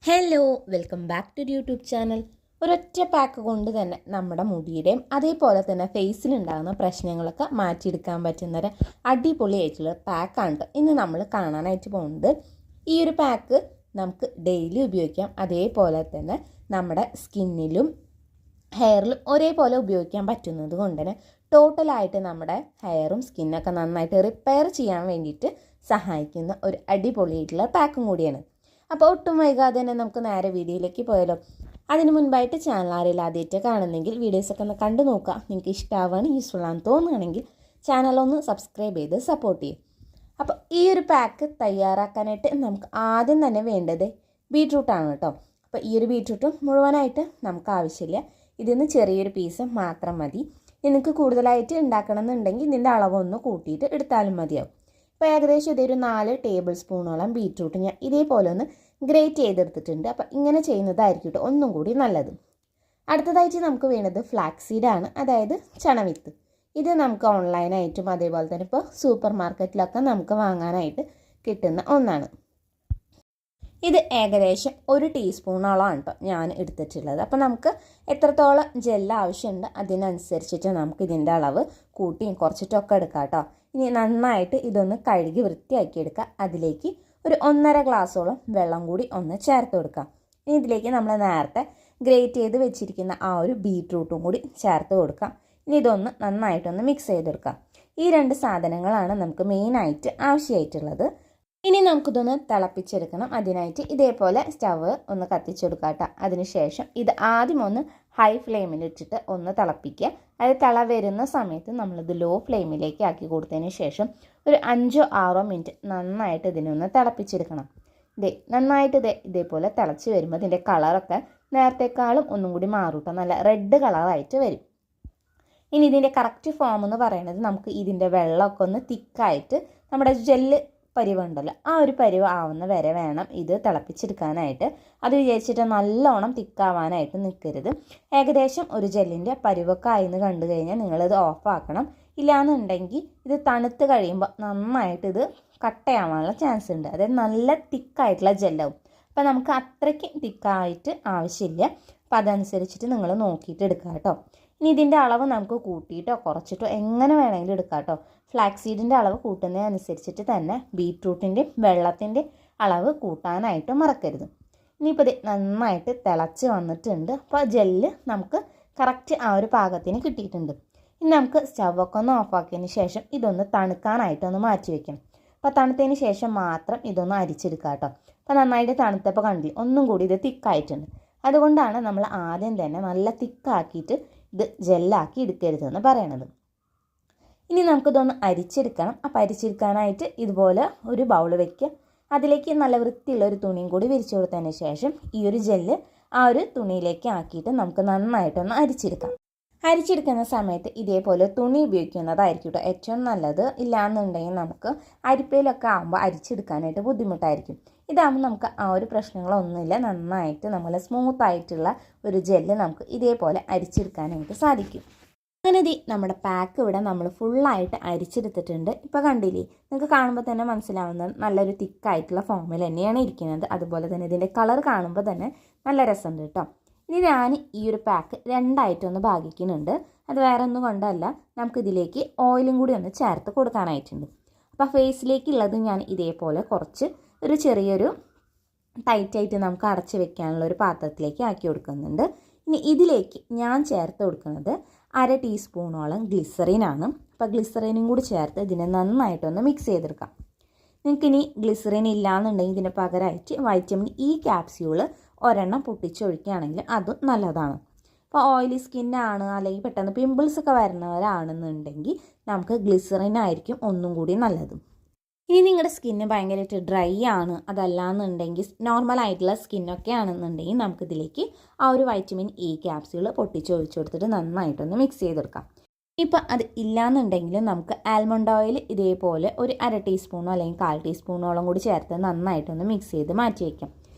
Hello, welcome back to YouTube channel. ഒരൊറ്റ pack കൊണ്ട് തന്നെ നമ്മുടെ മുടിയുടെയും അതേപോലെ തന്നെ ഫേസിലുണ്ടാകുന്ന പ്രശ്നങ്ങളൊക്കെ മാറ്റിയെടുക്കാൻ പറ്റുന്നൊരു അടിപൊളിയായിട്ടുള്ള പാക്കാണ് ഇന്ന് നമ്മൾ കാണാനായിട്ട് പോകുന്നത്. ഈ ഒരു പാക്ക് നമുക്ക് ഡെയിലി ഉപയോഗിക്കാം. അതേപോലെ തന്നെ നമ്മുടെ സ്കിന്നിലും ഹെയറിലും ഒരേപോലെ ഉപയോഗിക്കാൻ പറ്റുന്നത് കൊണ്ട് തന്നെ ടോട്ടലായിട്ട് നമ്മുടെ ഹെയറും സ്കിന്നൊക്കെ നന്നായിട്ട് റിപ്പയർ ചെയ്യാൻ വേണ്ടിയിട്ട് സഹായിക്കുന്ന ഒരു അടിപൊളിയായിട്ടുള്ള പാക്കും കൂടിയാണ്. അപ്പോൾ ഒട്ടും വൈകാതെ തന്നെ നമുക്ക് നേരെ വീഡിയോയിലേക്ക് പോയാലോ. അതിന് മുൻപായിട്ട് ചാനൽ ആരെങ്കിലും ആദ്യമായിട്ട് കാണുന്നെങ്കിൽ വീഡിയോസൊക്കെ ഒന്ന് കണ്ടു നോക്കുക. നിങ്ങൾക്ക് ഇഷ്ടമാവാണ്, യൂസ്ഫുൾ ആണെന്ന് തോന്നുകയാണെങ്കിൽ ചാനലൊന്ന് സബ്സ്ക്രൈബ് ചെയ്ത് സപ്പോർട്ട് ചെയ്യും. അപ്പോൾ ഈ ഒരു പാക്ക് തയ്യാറാക്കാനായിട്ട് നമുക്ക് ആദ്യം തന്നെ വേണ്ടത് ബീട്രൂട്ടാണ് കേട്ടോ. അപ്പോൾ ഈ ഒരു ബീട്രൂട്ടും മുഴുവനായിട്ട് നമുക്ക് ആവശ്യമില്ല, ഇതിന്ന് ചെറിയൊരു പീസ് മാത്രം മതി. നിങ്ങൾക്ക് കൂടുതലായിട്ട് ഉണ്ടാക്കണം എന്നുണ്ടെങ്കിൽ ഇതിൻ്റെ അളവൊന്ന് കൂട്ടിയിട്ട് എടുത്താലും മതിയാവും. അപ്പോൾ ഏകദേശം ഇതൊരു 4 ടേബിൾ സ്പൂണോളം ബീട്രൂട്ട് ഞാൻ ഇതേപോലെ ഒന്ന് ഗ്രേറ്റ് ചെയ്തെടുത്തിട്ടുണ്ട്. അപ്പോൾ ഇങ്ങനെ ചെയ്യുന്നതായിരിക്കും കേട്ടോ ഒന്നും കൂടി നല്ലത്. അടുത്തതായിട്ട് നമുക്ക് വേണ്ടത് ഫ്ലാക്സ് സീഡാണ്, അതായത് ചണവിത്ത്. ഇത് നമുക്ക് ഓൺലൈനായിട്ടും അതേപോലെ തന്നെ ഇപ്പോൾ സൂപ്പർ മാർക്കറ്റിലൊക്കെ നമുക്ക് വാങ്ങാനായിട്ട് കിട്ടുന്ന ഒന്നാണ്. ഇത് ഏകദേശം 1 ടീസ്പൂണോളമാണ് കേട്ടോ ഞാൻ എടുത്തിട്ടുള്ളത്. അപ്പോൾ നമുക്ക് എത്രത്തോളം ജെല്ല് ആവശ്യമുണ്ട് അതിനനുസരിച്ചിട്ട് നമുക്ക് ഇതിൻ്റെ അളവ് കൂട്ടിയും കുറച്ചിട്ടൊക്കെ എടുക്കാം കേട്ടോ. ഇനി നന്നായിട്ട് ഇതൊന്ന് കഴുകി വൃത്തിയാക്കി എടുക്കുക. അതിലേക്ക് ഒരു 1.5 ഗ്ലാസ്സോളം വെള്ളം കൂടി ഒന്ന് ചേർത്ത് കൊടുക്കാം. ഇനി ഇതിലേക്ക് നമ്മൾ നേരത്തെ ഗ്രേറ്റ് ചെയ്ത് വെച്ചിരിക്കുന്ന ആ ഒരു ബീട്രൂട്ടും കൂടി ചേർത്ത് കൊടുക്കാം. ഇനി ഇതൊന്ന് നന്നായിട്ടൊന്ന് മിക്സ് ചെയ്തെടുക്കാം. ഈ 2 സാധനങ്ങളാണ് നമുക്ക് മെയിനായിട്ട് ആവശ്യമായിട്ടുള്ളത്. ഇനി നമുക്കിതൊന്ന് തിളപ്പിച്ചെടുക്കണം. അതിനായിട്ട് ഇതേപോലെ സ്റ്റവ് ഒന്ന് കത്തിച്ചെടുക്കുക കേട്ടോ. അതിനുശേഷം ഇത് ആദ്യം ഒന്ന് ഹൈ ഫ്ലെയിമിലിട്ടിട്ട് ഒന്ന് തിളപ്പിക്കുക. അത് തിള വരുന്ന സമയത്ത് നമ്മളിത് ലോ ഫ്ലെയിമിലേക്ക് ആക്കി കൊടുത്തതിന് ശേഷം ഒരു 5-6 മിനിറ്റ് നന്നായിട്ട് ഇതിനൊന്ന് തിളപ്പിച്ചെടുക്കണം. നന്നായിട്ട് ഇതേപോലെ തിളച്ച് വരുമ്പോൾ ഇതിൻ്റെ കളറൊക്കെ നേരത്തെക്കാളും ഒന്നും കൂടി മാറൂട്ടോ, നല്ല റെഡ് കളറായിട്ട് വരും. ഇനി ഇതിൻ്റെ കറക്റ്റ് ഫോം എന്ന് പറയുന്നത് നമുക്ക് ഇതിൻ്റെ വെള്ളമൊക്കെ ഒന്ന് തിക്കായിട്ട് നമ്മുടെ ജെല്ല് പരിവുണ്ടല്ലോ ആ ഒരു പരിവ് ആവുന്ന വരെ വേണം ഇത് തിളപ്പിച്ചെടുക്കാനായിട്ട്. അത് വിചാരിച്ചിട്ട് നല്ലോണം തിക്കാവാനായിട്ട് നിൽക്കരുത്. ഏകദേശം ഒരു ജെല്ലിൻ്റെ പരിവൊക്കെ ആയിന്ന് കണ്ടു കഴിഞ്ഞാൽ നിങ്ങളിത് ഓഫാക്കണം. ഇല്ലയെന്നുണ്ടെങ്കിൽ ഇത് തണുത്ത് കഴിയുമ്പോൾ നന്നായിട്ട് ഇത് കട്ടയാവാനുള്ള ചാൻസ് ഉണ്ട്. അതായത് നല്ല തിക്കായിട്ടുള്ള ജെല്ലാവും. അപ്പോൾ നമുക്ക് അത്രയ്ക്ക് തിക്കായിട്ട് ആവശ്യമില്ല. അപ്പോൾ അതനുസരിച്ചിട്ട് നിങ്ങൾ നോക്കിയിട്ട് എടുക്കുക കേട്ടോ. ഇനി ഇതിൻ്റെ അളവ് നമുക്ക് കൂട്ടിയിട്ടോ കുറച്ചിട്ടോ എങ്ങനെ വേണമെങ്കിലും എടുക്കാം കേട്ടോ. ഫ്ലാക്സ് സീഡിൻ്റെ അളവ് കൂട്ടുന്നതനുസരിച്ചിട്ട് തന്നെ ബീട്രൂട്ടിൻ്റെ വെള്ളത്തിൻ്റെ അളവ് കൂട്ടാനായിട്ട് മറക്കരുത്. ഇനിയിപ്പോൾ ഇത് നന്നായിട്ട് തിളച്ച് വന്നിട്ടുണ്ട്. അപ്പോൾ ജെല്ല് നമുക്ക് കറക്റ്റ് ആ ഒരു പാകത്തിന് കിട്ടിയിട്ടുണ്ട്. ഇനി നമുക്ക് സ്റ്റവൊക്കെ ഒന്ന് ഓഫാക്കിയതിന് ശേഷം ഇതൊന്ന് തണുക്കാനായിട്ടൊന്ന് മാറ്റി വയ്ക്കണം. അപ്പോൾ തണുത്തതിന് ശേഷം മാത്രം ഇതൊന്ന് അരിച്ചെടുക്കുക കേട്ടോ. അപ്പോൾ നന്നായിട്ട് തണുത്തപ്പോൾ കണ്ടില്ല ഒന്നും കൂടി ഇത് തിക്കായിട്ടുണ്ട്. അതുകൊണ്ടാണ് നമ്മൾ ആദ്യം തന്നെ നല്ല തിക്കാക്കിയിട്ട് ഇത് ജെല്ലാക്കി എടുക്കരുതെന്ന് പറയണത്. ഇനി നമുക്കിതൊന്ന് അരിച്ചെടുക്കണം. അപ്പോൾ അരിച്ചെടുക്കാനായിട്ട് ഇതുപോലെ ഒരു ബൗൾ വയ്ക്കുക. അതിലേക്ക് നല്ല വൃത്തിയുള്ള ഒരു തുണിയും കൂടി വിരിച്ചു കൊടുത്തതിന് ശേഷം ഈ ഒരു ജെല്ല് ആ ഒരു തുണിയിലേക്ക് ആക്കിയിട്ട് നമുക്ക് നന്നായിട്ടൊന്ന് അരിച്ചെടുക്കാം. അരിച്ചെടുക്കുന്ന സമയത്ത് ഇതേപോലെ തുണി ഉപയോഗിക്കുന്നതായിരിക്കും കേട്ടോ ഏറ്റവും നല്ലത്. ഇല്ലയെന്നുണ്ടെങ്കിൽ നമുക്ക് അരിപ്പയിലൊക്കെ ആകുമ്പോൾ അരിച്ചെടുക്കാനായിട്ട് ബുദ്ധിമുട്ടായിരിക്കും. ഇതാകുമ്പോൾ നമുക്ക് ആ ഒരു പ്രശ്നങ്ങളൊന്നുമില്ല. നന്നായിട്ട് നമ്മൾ സ്മൂത്തായിട്ടുള്ള ഒരു ജെല്ല് നമുക്ക് ഇതേപോലെ അരിച്ചെടുക്കാനായിട്ട് സാധിക്കും. അങ്ങനെ നമ്മുടെ പാക്ക് ഇവിടെ നമ്മൾ ഫുള്ളായിട്ട് അരിച്ചെടുത്തിട്ടുണ്ട്. ഇപ്പോൾ കണ്ടില്ലേ, നിങ്ങൾക്ക് കാണുമ്പോൾ തന്നെ മനസ്സിലാവുന്നത് നല്ലൊരു തിക്കായിട്ടുള്ള ഫോമിൽ തന്നെയാണ് ഇരിക്കുന്നത്. അതുപോലെ തന്നെ ഇതിൻ്റെ കളർ കാണുമ്പോൾ തന്നെ നല്ല രസമുണ്ട് കേട്ടോ. ഇനി ഞാൻ ഈ ഒരു പാക്ക് 2ആയിട്ടൊന്ന് ഭാഗിക്കുന്നുണ്ട്. അത് വേറെ ഒന്നും കൊണ്ടല്ല, നമുക്കിതിലേക്ക് ഓയിലും കൂടി ഒന്ന് ചേർത്ത് കൊടുക്കാനായിട്ടുണ്ട്. അപ്പോൾ ഫേസിലേക്കുള്ളത് ഞാൻ ഇതേപോലെ കുറച്ച് ഒരു ചെറിയൊരു ടൈറ്റായിട്ട് നമുക്ക് അടച്ച് വെക്കാനുള്ള ഒരു പാത്രത്തിലേക്ക് ആക്കി കൊടുക്കുന്നുണ്ട്. ഇനി ഇതിലേക്ക് ഞാൻ ചേർത്ത് കൊടുക്കുന്നത് 1/2 ടീസ്പൂണോളം ഗ്ലിസറിനാണ്. അപ്പോൾ ഗ്ലിസറിനും കൂടി ചേർത്ത് ഇതിനെ നന്നായിട്ടൊന്ന് മിക്സ് ചെയ്തെടുക്കാം. നിങ്ങൾക്കിനി ഗ്ലിസറിൻ ഇല്ലയെന്നുണ്ടെങ്കിൽ ഇതിന് പകരമായിട്ട് വൈറ്റമിൻ ഇ ക്യാപ്സ്യൂള് ഒരെണ്ണം പൊട്ടിച്ചൊഴിക്കുകയാണെങ്കിൽ അതും നല്ലതാണ്. അപ്പോൾ ഓയിലി സ്കിന്നാണ് അല്ലെങ്കിൽ പെട്ടെന്ന് പിമ്പിൾസ് ഒക്കെ വരുന്നവരാണെന്നുണ്ടെങ്കിൽ നമുക്ക് ഗ്ലിസറിൻ ആയിരിക്കും ഒന്നും കൂടി നല്ലത്. ഇനി നിങ്ങളുടെ സ്കിന്ന് ഭയങ്കരമായിട്ട് ഡ്രൈ ആണ്, അതല്ലാന്നുണ്ടെങ്കിൽ നോർമലായിട്ടുള്ള സ്കിന്നൊക്കെ ആണെന്നുണ്ടെങ്കിൽ നമുക്കിതിലേക്ക് ആ ഒരു വൈറ്റമിൻ ഇ ക്യാപ്സ്യൂൾ പൊട്ടിച്ചൊഴിച്ച് കൊടുത്തിട്ട് നന്നായിട്ടൊന്ന് മിക്സ് ചെയ്തെടുക്കാം. ഇപ്പോൾ അത് ഇല്ലയെന്നുണ്ടെങ്കിൽ നമുക്ക് ആൽമണ്ട് ഓയിൽ ഇതേപോലെ ഒരു 1/2 ടീസ്പൂണോ അല്ലെങ്കിൽ 1/4 ടീസ്പൂണോളം കൂടി ചേർത്ത് നന്നായിട്ടൊന്ന് മിക്സ് ചെയ്ത് മാറ്റി വയ്ക്കാം.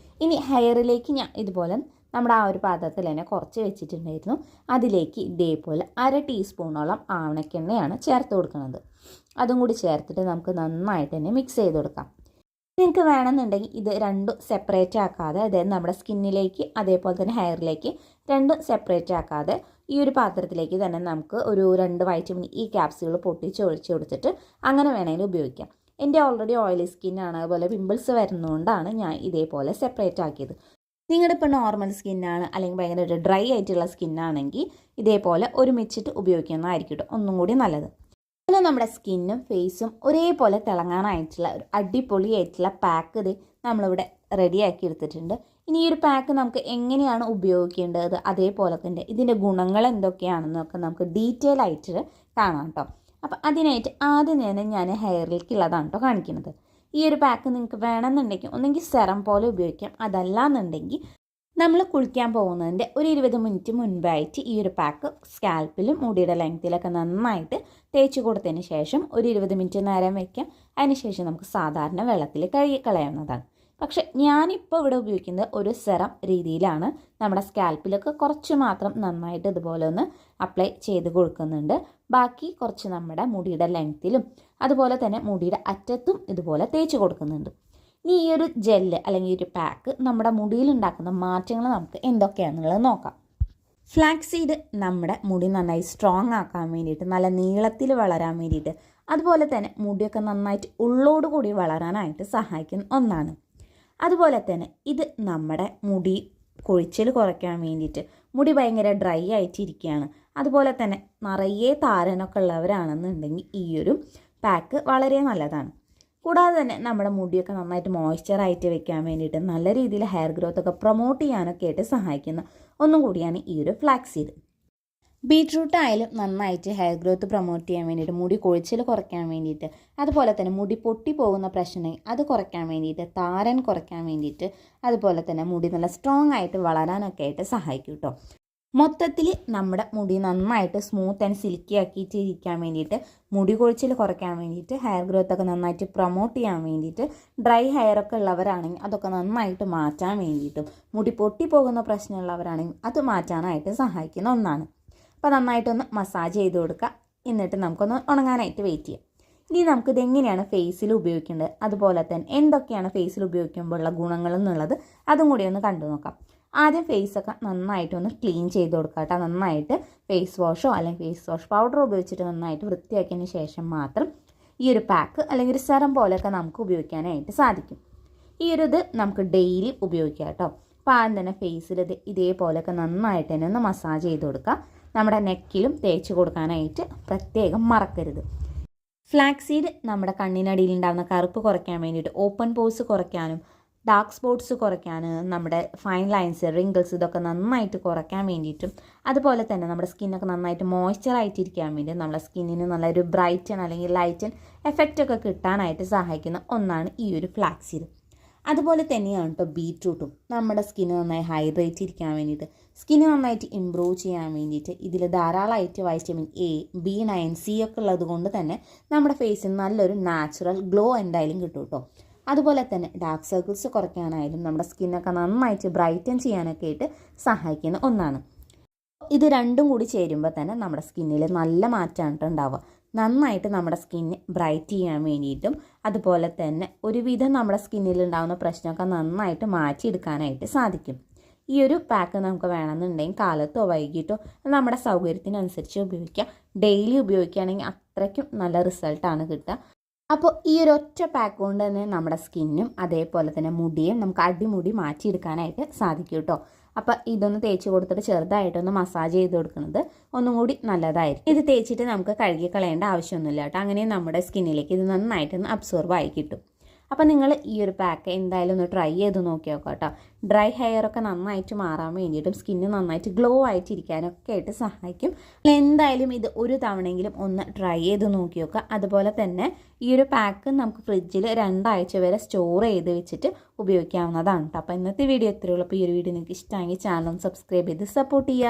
ഇനി ഹെയറിലേക്ക് ഞാൻ ഇതുപോലെ നമ്മുടെ ആ ഒരു പാത്രത്തിൽ തന്നെ കുറച്ച് വെച്ചിട്ടുണ്ടായിരുന്നു. അതിലേക്ക് ഇതേപോലെ 1/2 ടീസ്പൂണോളം ആവണക്കെണ്ണയാണ് ചേർത്ത് കൊടുക്കുന്നത്. അതും കൂടി ചേർത്തിട്ട് നമുക്ക് നന്നായിട്ട് തന്നെ മിക്സ് ചെയ്ത് കൊടുക്കാം. നിങ്ങൾക്ക് വേണമെന്നുണ്ടെങ്കിൽ ഇത് രണ്ടും സെപ്പറേറ്റ് ആക്കാതെ, അതായത് നമ്മുടെ സ്കിന്നിലേക്ക് അതേപോലെ തന്നെ ഹെയറിലേക്ക് രണ്ടും സെപ്പറേറ്റ് ആക്കാതെ ഈ ഒരു പാത്രത്തിലേക്ക് തന്നെ നമുക്ക് ഒരു 2 വൈറ്റമിൻ ഇ ക്യാപ്സ്യൂൾ പൊട്ടിച്ച് ഒഴിച്ച് കൊടുത്തിട്ട് അങ്ങനെ വേണമെങ്കിൽ ഉപയോഗിക്കാം. എൻ്റെ ഓൾറെഡി ഓയിലി സ്കിന്നാണ്, അതുപോലെ പിമ്പിൾസ് വരുന്നതുകൊണ്ടാണ് ഞാൻ ഇതേപോലെ സെപ്പറേറ്റ് ആക്കിയത്. നിങ്ങളുടെ ഇപ്പോൾ നോർമൽ സ്കിന്നാണ് അല്ലെങ്കിൽ ഭയങ്കര ഒരു ഡ്രൈ ആയിട്ടുള്ള സ്കിന്നാണെങ്കിൽ ഇതേപോലെ ഒരുമിച്ചിട്ട് ഉപയോഗിക്കുന്നതായിരിക്കും ഒന്നും കൂടി നല്ലത്. അതുപോലെ നമ്മുടെ സ്കിന്നും ഫേസും ഒരേപോലെ തിളങ്ങാനായിട്ടുള്ള ഒരു അടിപൊളിയായിട്ടുള്ള പാക്ക് ഇത് നമ്മളിവിടെ റെഡിയാക്കി എടുത്തിട്ടുണ്ട്. ഇനി ഈ ഒരു പാക്ക് നമുക്ക് എങ്ങനെയാണ് ഉപയോഗിക്കേണ്ടത്, അതേപോലെ തന്നെ ഇതിൻ്റെ ഗുണങ്ങൾ എന്തൊക്കെയാണെന്നൊക്കെ നമുക്ക് ഡീറ്റെയിൽ ആയിട്ട് കാണാം കേട്ടോ. അപ്പോൾ അതിനായിട്ട് ആദ്യം തന്നെ ഞാൻ ഹെയറിലേക്കുള്ളതാണ് കേട്ടോ കാണിക്കുന്നത്. ഈ ഒരു പാക്ക് നിങ്ങൾക്ക് വേണമെന്നുണ്ടെങ്കിൽ ഒന്നെങ്കിൽ സെറം പോലെ ഉപയോഗിക്കാം, അതല്ലാന്നുണ്ടെങ്കിൽ നമ്മൾ കുളിക്കാൻ പോകുന്നതിൻ്റെ ഒരു 20 മിനിറ്റ് മുൻപായിട്ട് ഈ ഒരു പാക്ക് സ്കാൽപ്പിലും മുടിയുടെ ലെങ്ത്തിലൊക്കെ നന്നായിട്ട് തേച്ച് കൊടുത്തതിന് ശേഷം ഒരു 20 മിനിറ്റ് നേരം വയ്ക്കാം. അതിനുശേഷം നമുക്ക് സാധാരണ വെള്ളത്തിൽ കഴുകി കളയാവുന്നതാണ്. പക്ഷെ ഞാനിപ്പോൾ ഇവിടെ ഉപയോഗിക്കുന്നത് ഒരു സെറം രീതിയിലാണ്. നമ്മുടെ സ്കാൽപ്പിലൊക്കെ കുറച്ച് മാത്രം നന്നായിട്ട് ഇതുപോലെ ഒന്ന് അപ്ലൈ ചെയ്ത് കൊടുക്കുന്നുണ്ട്. ബാക്കി കുറച്ച് നമ്മുടെ മുടിയുടെ ലെങ്ത്തിലും അതുപോലെ തന്നെ മുടിയുടെ അറ്റത്തും ഇതുപോലെ തേച്ച് കൊടുക്കുന്നുണ്ട്. ഇനി ഈ ഒരു ജെല്ല് അല്ലെങ്കിൽ ഈ ഒരു പാക്ക് നമ്മുടെ മുടിയിലുണ്ടാക്കുന്ന മാറ്റങ്ങൾ നമുക്ക് എന്തൊക്കെയാണെന്നുള്ളത് നോക്കാം. ഫ്ലാക്സ് സീഡ് നമ്മുടെ മുടി നന്നായി സ്ട്രോങ് ആക്കാൻ വേണ്ടിയിട്ട്, നല്ല നീളത്തിൽ വളരാൻ വേണ്ടിയിട്ട്, അതുപോലെ തന്നെ മുടിയൊക്കെ നന്നായിട്ട് ഉള്ളോടുകൂടി വളരാനായിട്ട് സഹായിക്കുന്ന ഒന്നാണ്. അതുപോലെ തന്നെ ഇത് നമ്മുടെ മുടി കൊഴിച്ചിൽ കുറയ്ക്കാൻ വേണ്ടിയിട്ട്, മുടി ഭയങ്കര ഡ്രൈ ആയിട്ടിരിക്കുകയാണ്, അതുപോലെ തന്നെ നിറയെ താരനൊക്കെ ഉള്ളവരാണെന്നുണ്ടെങ്കിൽ ഈ ഒരു പാക്ക് വളരെ നല്ലതാണ്. കൂടാതെ തന്നെ നമ്മുടെ മുടിയൊക്കെ നന്നായിട്ട് മോയ്സ്ചറായിട്ട് വെക്കാൻ വേണ്ടിയിട്ട്, നല്ല രീതിയിൽ ഹെയർ ഗ്രോത്ത് ഒക്കെ പ്രൊമോട്ട് ചെയ്യാനൊക്കെ ആയിട്ട് സഹായിക്കുന്ന ഒന്നും കൂടിയാണ് ഈ ഒരു ഫ്ലാക്സ് സീഡ്. ബീട്രൂട്ട് ആയാലും നന്നായിട്ട് ഹെയർ ഗ്രോത്ത് പ്രൊമോട്ട് ചെയ്യാൻ വേണ്ടിയിട്ട്, മുടി കൊഴിച്ചിൽ കുറയ്ക്കാൻ വേണ്ടിയിട്ട്, അതുപോലെ തന്നെ മുടി പൊട്ടി പോകുന്ന പ്രശ്നം അത് കുറയ്ക്കാൻ വേണ്ടിയിട്ട്, താരൻ കുറയ്ക്കാൻ വേണ്ടിയിട്ട്, അതുപോലെ തന്നെ മുടി നല്ല സ്ട്രോങ് ആയിട്ട് വളരാനൊക്കെ ആയിട്ട് സഹായിക്കും കേട്ടോ. മൊത്തത്തിൽ നമ്മുടെ മുടി നന്നായിട്ട് സ്മൂത്ത് ആൻഡ് സിൽക്കി ആക്കിയിട്ട് ഇരിക്കാൻ വേണ്ടിയിട്ട്, മുടി കൊഴിച്ചിൽ കുറയ്ക്കാൻ വേണ്ടിയിട്ട്, ഹെയർ ഗ്രോത്ത് ഒക്കെ നന്നായിട്ട് പ്രൊമോട്ട് ചെയ്യാൻ വേണ്ടിയിട്ട്, ഡ്രൈ ഹെയർ ഒക്കെ ഉള്ളവരാണെങ്കിൽ അതൊക്കെ നന്നായിട്ട് മാറ്റാൻ വേണ്ടിയിട്ടും, മുടി പൊട്ടിപ്പോകുന്ന പ്രശ്നമുള്ളവരാണെങ്കിൽ അത് മാറ്റാനായിട്ട് സഹായിക്കുന്ന ഒന്നാണ്. അപ്പോൾ നന്നായിട്ടൊന്ന് മസാജ് ചെയ്ത് കൊടുക്കുക. എന്നിട്ട് നമുക്കൊന്ന് ഉണങ്ങാനായിട്ട് വെയിറ്റ് ചെയ്യാം. ഇനി നമുക്കിത് എങ്ങനെയാണ് ഫേസിൽ ഉപയോഗിക്കേണ്ടത്, അതുപോലെ തന്നെ എന്തൊക്കെയാണ് ഫേസിൽ ഉപയോഗിക്കുമ്പോഴുള്ള ഗുണങ്ങൾ എന്നുള്ളത് അതും കൂടി ഒന്ന് കണ്ടു നോക്കാം. ആദ്യം ഫേസൊക്കെ നന്നായിട്ടൊന്ന് ക്ലീൻ ചെയ്ത് കൊടുക്കുക കേട്ടോ. നന്നായിട്ട് ഫേസ് വാഷോ അല്ലെങ്കിൽ ഫേസ് വാഷ് പൗഡറോ ഉപയോഗിച്ചിട്ട് നന്നായിട്ട് വൃത്തിയാക്കിയതിന് ശേഷം മാത്രം ഈ ഒരു പാക്ക് അല്ലെങ്കിൽ ഒരു സെറം പോലെയൊക്കെ നമുക്ക് ഉപയോഗിക്കാനായിട്ട് സാധിക്കും. ഈ ഒരു ഇത് നമുക്ക് ഡെയിലി ഉപയോഗിക്കാം കേട്ടോ. അപ്പോൾ ആദ്യം തന്നെ ഫേസിൽ ഇതേപോലെയൊക്കെ നന്നായിട്ട് തന്നെ ഒന്ന് മസാജ് ചെയ്ത് കൊടുക്കുക. നമ്മുടെ നെക്കിലും തേച്ച് കൊടുക്കാനായിട്ട് പ്രത്യേകം മറക്കരുത്. ഫ്ലാക്സ് സീഡ് നമ്മുടെ കണ്ണിനടിയിൽ ഉണ്ടാകുന്ന കറുപ്പ് കുറയ്ക്കാൻ വേണ്ടിയിട്ട്, ഓപ്പൺ പോർസ് കുറയ്ക്കാനും, ഡാർക്ക് സ്പോട്ട്സ് കുറയ്ക്കാനും, നമ്മുടെ ഫൈൻ ലൈൻസ്, റിങ്കിൾസ് ഇതൊക്കെ നന്നായിട്ട് കുറയ്ക്കാൻ വേണ്ടിയിട്ടും, അതുപോലെ തന്നെ നമ്മുടെ സ്കിന്നൊക്കെ നന്നായിട്ട് മോയ്സ്ചറായിട്ടിരിക്കാൻ വേണ്ടി, നമ്മുടെ സ്കിന്നിന് നല്ലൊരു ബ്രൈറ്റൻ അല്ലെങ്കിൽ ലൈറ്റൻ എഫക്റ്റ് ഒക്കെ കിട്ടാനായിട്ട് സഹായിക്കുന്ന ഒന്നാണ് ഈ ഒരു ഫ്ലാക്സ് സീഡ്. അതുപോലെ തന്നെയാണ് കേട്ടോ ബീട്രൂട്ടും. നമ്മുടെ സ്കിന്ന് നന്നായി ഹൈഡ്രേറ്റ് ഇരിക്കാൻ വേണ്ടിയിട്ട്, സ്കിന്ന് നന്നായിട്ട് ഇമ്പ്രൂവ് ചെയ്യാൻ വേണ്ടിയിട്ട് ഇതിൽ ധാരാളമായിട്ട് വൈറ്റമിൻ എ, B9, C ഒക്കെ ഉള്ളത് കൊണ്ട് തന്നെ നമ്മുടെ ഫേസിന് നല്ലൊരു നാച്ചുറൽ ഗ്ലോ എന്തായാലും കിട്ടും കേട്ടോ. അതുപോലെ തന്നെ ഡാർക്ക് സർക്കിൾസ് കുറയ്ക്കാനായാലും നമ്മുടെ സ്കിന്നൊക്കെ നന്നായിട്ട് ബ്രൈറ്റൻ ചെയ്യാനൊക്കെ ആയിട്ട് സഹായിക്കുന്ന ഒന്നാണ്. ഇത് രണ്ടും കൂടി ചേരുമ്പോൾ തന്നെ നമ്മുടെ സ്കിന്നിൽ നല്ല മാറ്റമാണ് ഉണ്ടാവുക. നന്നായിട്ട് നമ്മുടെ സ്കിന്ന് ബ്രൈറ്റ് ചെയ്യാൻ വേണ്ടിയിട്ടും, അതുപോലെ തന്നെ ഒരുവിധം നമ്മുടെ സ്കിന്നിൽ ഉണ്ടാകുന്ന പ്രശ്നമൊക്കെ നന്നായിട്ട് മാറ്റിയെടുക്കാനായിട്ട് സാധിക്കും. ഈ ഒരു പാക്ക് നമുക്ക് വേണമെന്നുണ്ടെങ്കിൽ കാലത്തോ വൈകിട്ടോ നമ്മുടെ സൗകര്യത്തിനനുസരിച്ച് ഉപയോഗിക്കാം. ഡെയിലി ഉപയോഗിക്കുകയാണെങ്കിൽ അത്രയ്ക്കും നല്ല റിസൾട്ടാണ് കിട്ടുക. അപ്പോൾ ഈ ഒരു ഒറ്റ പാക്ക് കൊണ്ട് തന്നെ നമ്മുടെ സ്കിന്നും അതേപോലെ തന്നെ മുടിയും നമുക്ക് അടിമുടി മാറ്റിയെടുക്കാനായിട്ട് സാധിക്കും കേട്ടോ. അപ്പോൾ ഇതൊന്ന് തേച്ച് കൊടുത്തിട്ട് ചെറുതായിട്ടൊന്ന് മസാജ് ചെയ്ത് കൊടുക്കുന്നത് ഒന്നും കൂടി നല്ലതായിരിക്കും. ഇത് തേച്ചിട്ട് നമുക്ക് കഴുകി കളയേണ്ട ആവശ്യമൊന്നുമില്ല കേട്ടോ. അങ്ങനെ നമ്മുടെ സ്കിന്നിലേക്ക് ഇത് നന്നായിട്ടൊന്ന് അബ്സോർബ് ആയി കിട്ടും. അപ്പോൾ നിങ്ങൾ ഈ ഒരു പാക്ക് എന്തായാലും ഒന്ന് ട്രൈ ചെയ്ത് നോക്കി നോക്കാം കേട്ടോ. ഡ്രൈ ഹെയറൊക്കെ നന്നായിട്ട് മാറാൻ വേണ്ടിയിട്ടും സ്കിന്ന് നന്നായിട്ട് ഗ്ലോ ആയിട്ടിരിക്കാനൊക്കെ ആയിട്ട് സഹായിക്കും. എന്തായാലും ഇത് ഒരു തവണയെങ്കിലും ഒന്ന് ട്രൈ ചെയ്ത് നോക്കി നോക്കുക. അതുപോലെ തന്നെ ഈ ഒരു പാക്ക് നമുക്ക് ഫ്രിഡ്ജിൽ 2 ആഴ്ച വരെ സ്റ്റോർ ചെയ്ത് വെച്ചിട്ട് ഉപയോഗിക്കാവുന്നതാണ് കേട്ടോ. അപ്പോൾ ഇന്നത്തെ വീഡിയോ ഇത്രയുള്ളൂ. അപ്പോൾ ഈ ഒരു വീഡിയോ നിങ്ങൾക്ക് ഇഷ്ടമെങ്കിൽ ചാനൽ ഒന്ന് സബ്സ്ക്രൈബ് ചെയ്ത് സപ്പോർട്ട് ചെയ്യുക.